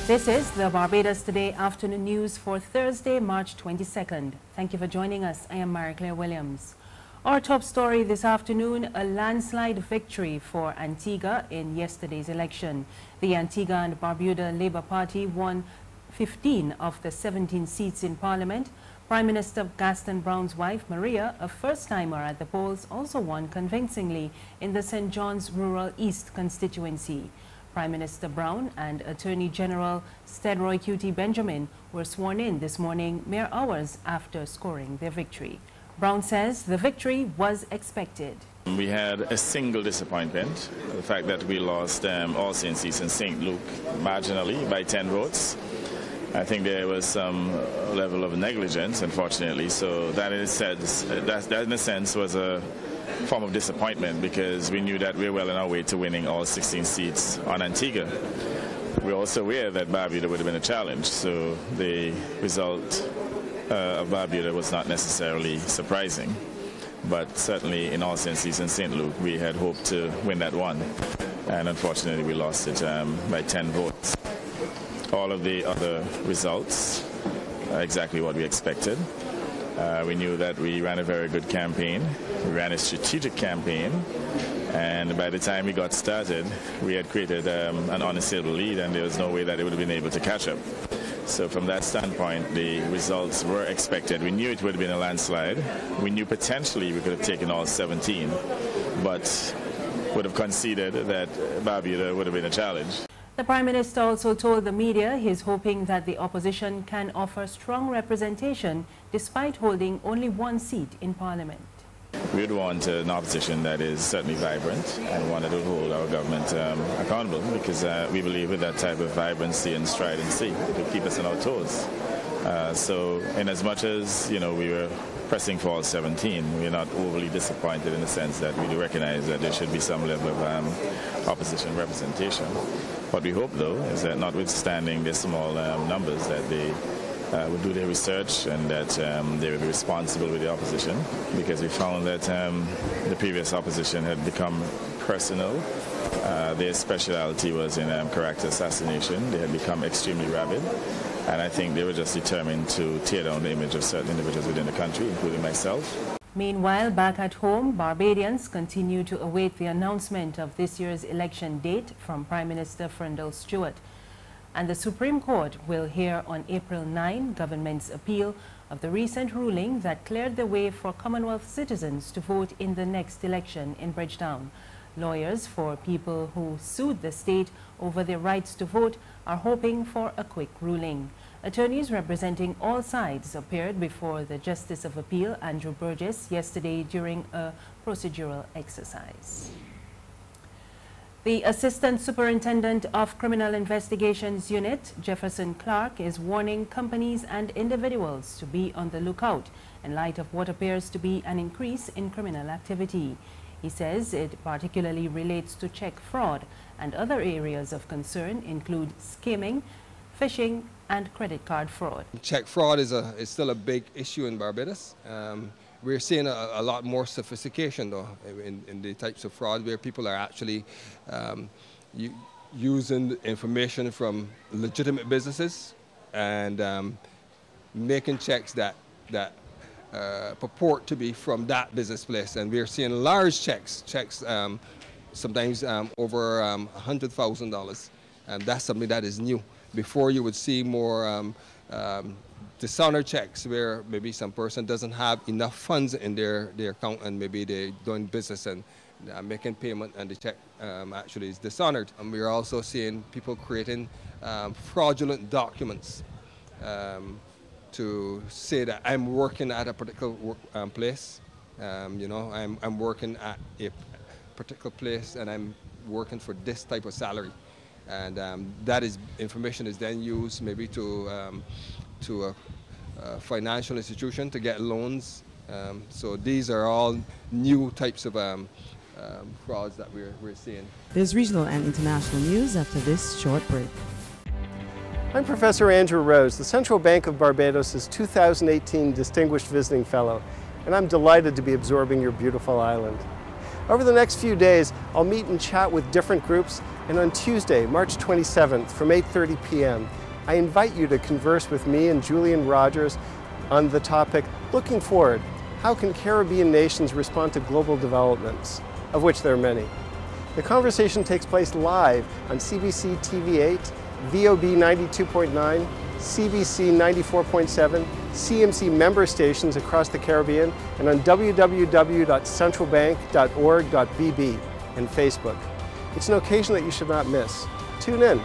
This is the Barbados Today afternoon news for Thursday, March 22nd. Thank you for joining us. I am Mary-Claire Williams. Our top story this afternoon, a landslide victory for Antigua in yesterday's election. The Antigua and Barbuda Labour Party won 15 of the 17 seats in Parliament. Prime Minister Gaston Brown's wife, Maria, a first-timer at the polls, also won convincingly in the St. John's Rural East constituency. Prime Minister Brown and Attorney General Stedroy Q.T. Benjamin were sworn in this morning, mere hours after scoring their victory. Brown says the victory was expected. We had a single disappointment, the fact that we lost All Saints East and St. Luke marginally by 10 votes. I think there was some level of negligence, unfortunately, so that in a sense was a form of disappointment because we knew that we were well on our way to winning all 16 seats on Antigua. We're also aware that Barbuda would have been a challenge, so the result of Barbuda was not necessarily surprising. But certainly in All Saints East and St. Luke, we had hoped to win that one, and unfortunately we lost it by 10 votes. All of the other results are exactly what we expected. We knew that we ran a very good campaign. We ran a strategic campaign, and by the time we got started, we had created an unassailable lead, and there was no way that it would have been able to catch up. So from that standpoint, the results were expected. We knew it would have been a landslide. We knew potentially we could have taken all 17, but would have conceded that Barbuda would have been a challenge. The Prime Minister also told the media he is hoping that the opposition can offer strong representation despite holding only one seat in Parliament. We would want an opposition that is certainly vibrant and one that will hold our government accountable, because we believe with that type of vibrancy and stridency, it will keep us on our toes. So in as much as we were pressing for all 17, we're not overly disappointed in the sense that we do recognize that there should be some level of opposition representation. What we hope, though, is that notwithstanding the small numbers, that they would do their research and that they would be responsible with the opposition, because we found that the previous opposition had become personal. Their speciality was in character assassination. They had become extremely rabid, and I think they were just determined to tear down the image of certain individuals within the country, including myself. Meanwhile, back at home, Barbadians continue to await the announcement of this year's election date from Prime Minister Frendel Stewart. And the Supreme Court will hear on April 9 government's appeal of the recent ruling that cleared the way for Commonwealth citizens to vote in the next election in Bridgetown. Lawyers for people who sued the state over their rights to vote are hoping for a quick ruling. Attorneys representing all sides appeared before the Justice of Appeal, Andrew Burgess, yesterday during a procedural exercise. The Assistant Superintendent of Criminal Investigations Unit, Jefferson Clark, is warning companies and individuals to be on the lookout in light of what appears to be an increase in criminal activity. He says it particularly relates to check fraud, and other areas of concern include skimming, phishing, and credit card fraud. Check fraud is still a big issue in Barbados. We're seeing a lot more sophistication, though, in the types of fraud where people are actually using information from legitimate businesses and making checks that purport to be from that business place. And we're seeing large checks sometimes over $100,000, and that's something that is new. Before, you would see more dishonored checks where maybe some person doesn't have enough funds in their account, and maybe they're doing business and making payment, and the check actually is dishonored. And we're also seeing people creating fraudulent documents to say that I'm working at a particular place. I'm working at a particular place and I'm working for this type of salary. And that information is then used maybe to a financial institution to get loans. So these are all new types of frauds that we're seeing. There's regional and international news after this short break. I'm Professor Andrew Rose, the Central Bank of Barbados' 2018 Distinguished Visiting Fellow, and I'm delighted to be absorbing your beautiful island. Over the next few days, I'll meet and chat with different groups And on Tuesday, March 27th from 8:30 p.m., I invite you to converse with me and Julian Rogers on the topic, Looking Forward, how can Caribbean nations respond to global developments, of which there are many. The conversation takes place live on CBC TV8, VOB 92.9, CBC 94.7, CMC member stations across the Caribbean, and on www.centralbank.org.bb and Facebook. It's an occasion that you should not miss. Tune in.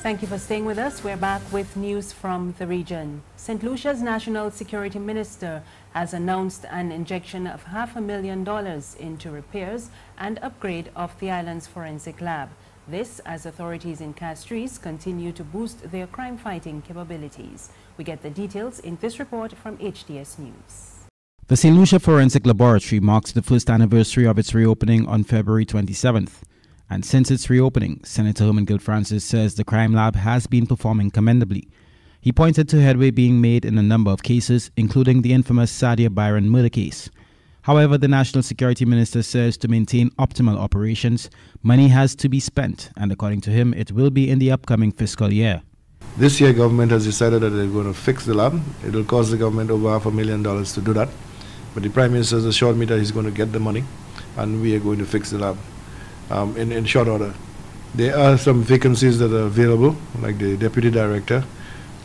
Thank you for staying with us. We're back with news from the region. St. Lucia's National Security Minister has announced an injection of $500,000 into repairs and upgrade of the island's forensic lab. This as authorities in Castries continue to boost their crime-fighting capabilities. We get the details in this report from HTS News. The St. Lucia Forensic Laboratory marks the first anniversary of its reopening on February 27th. And since its reopening, Senator Herman Gil-Francis says the crime lab has been performing commendably. He pointed to headway being made in a number of cases, including the infamous Sadia Byron murder case. However, the National Security Minister says to maintain optimal operations, money has to be spent, and according to him, it will be in the upcoming fiscal year. This year, government has decided that they're going to fix the lab. It will cost the government over $500,000 to do that. But the Prime Minister has assured me that he's going to get the money, and we are going to fix the lab. In short order. There are some vacancies that are available, like the Deputy Director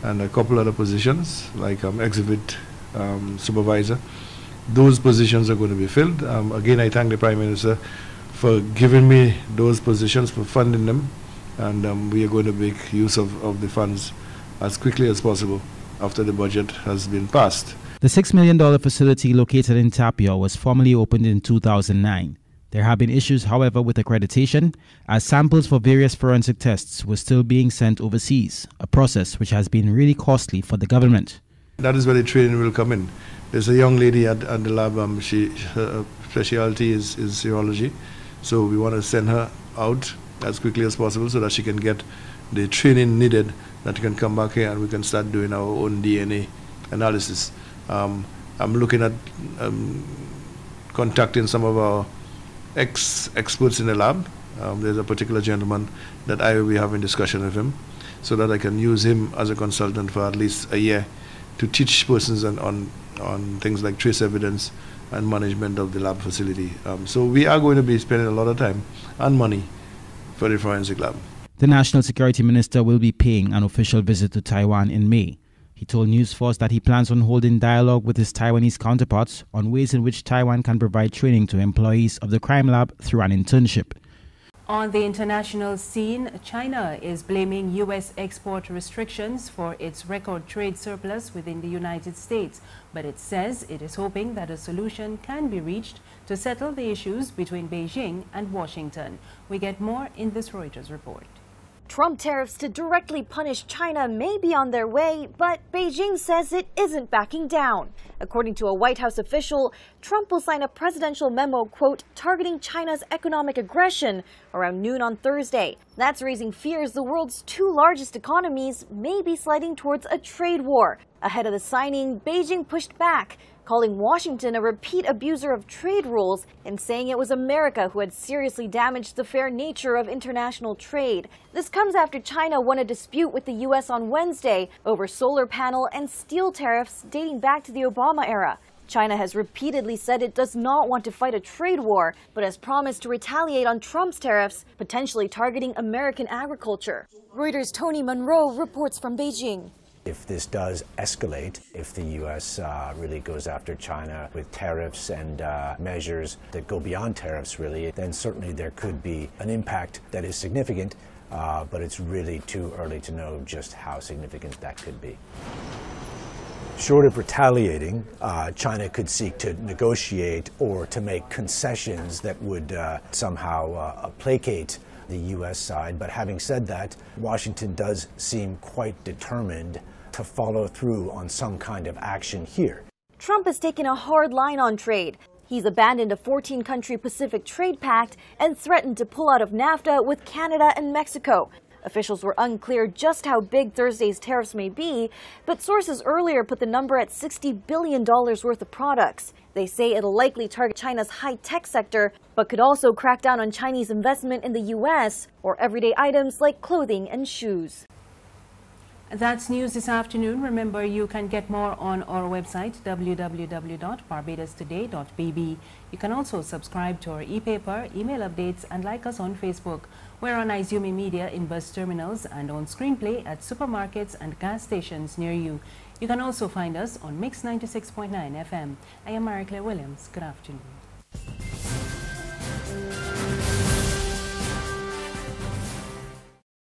and a couple other positions, like Exhibit Supervisor. Those positions are going to be filled. Again, I thank the Prime Minister for giving me those positions, for funding them, and we are going to make use of the funds as quickly as possible after the budget has been passed. The $6 million facility located in Tapia was formally opened in 2009. There have been issues, however, with accreditation, as samples for various forensic tests were still being sent overseas, a process which has been really costly for the government. That is where the training will come in. There's a young lady at the lab, her specialty is serology, so we want to send her out as quickly as possible so that she can get the training needed, that she can come back here and we can start doing our own DNA analysis. I'm looking at contacting some of our experts in the lab. There's a particular gentleman that I will be having discussion with him so that I can use him as a consultant for at least a year to teach persons on things like trace evidence and management of the lab facility. So we are going to be spending a lot of time and money for the forensic lab. The National Security Minister will be paying an official visit to Taiwan in May. He told News Force that he plans on holding dialogue with his Taiwanese counterparts on ways in which Taiwan can provide training to employees of the crime lab through an internship. On the international scene, China is blaming U.S. export restrictions for its record trade surplus within the United States, but it says it is hoping that a solution can be reached to settle the issues between Beijing and Washington. We get more in this Reuters report. Trump tariffs to directly punish China may be on their way, but Beijing says it isn't backing down. According to a White House official, Trump will sign a presidential memo, quote, targeting China's economic aggression around noon on Thursday. That's raising fears the world's two largest economies may be sliding towards a trade war. Ahead of the signing, Beijing pushed back, calling Washington a repeat abuser of trade rules and saying it was America who had seriously damaged the fair nature of international trade. This comes after China won a dispute with the U.S. on Wednesday over solar panel and steel tariffs dating back to the Obama era. China has repeatedly said it does not want to fight a trade war, but has promised to retaliate on Trump's tariffs, potentially targeting American agriculture. Reuters' Tony Monroe reports from Beijing. If this does escalate, if the U.S. really goes after China with tariffs and measures that go beyond tariffs, really, then certainly there could be an impact that is significant, but it's really too early to know just how significant that could be. Short of retaliating, China could seek to negotiate or to make concessions that would somehow placate the U.S. side. But having said that, Washington does seem quite determined to follow through on some kind of action here. Trump has taken a hard line on trade. He's abandoned a 14-country Pacific Trade Pact and threatened to pull out of NAFTA with Canada and Mexico. Officials were unclear just how big Thursday's tariffs may be, but sources earlier put the number at $60 billion worth of products. They say it'll likely target China's high-tech sector, but could also crack down on Chinese investment in the U.S. or everyday items like clothing and shoes. That's news this afternoon. Remember, you can get more on our website, www.barbadostoday.bb. You can also subscribe to our e-paper, email updates, and like us on Facebook. We're on Izumi Media in bus terminals and on Screenplay at supermarkets and gas stations near you. You can also find us on Mix 96.9 FM. I am Marie Claire Williams. Good afternoon.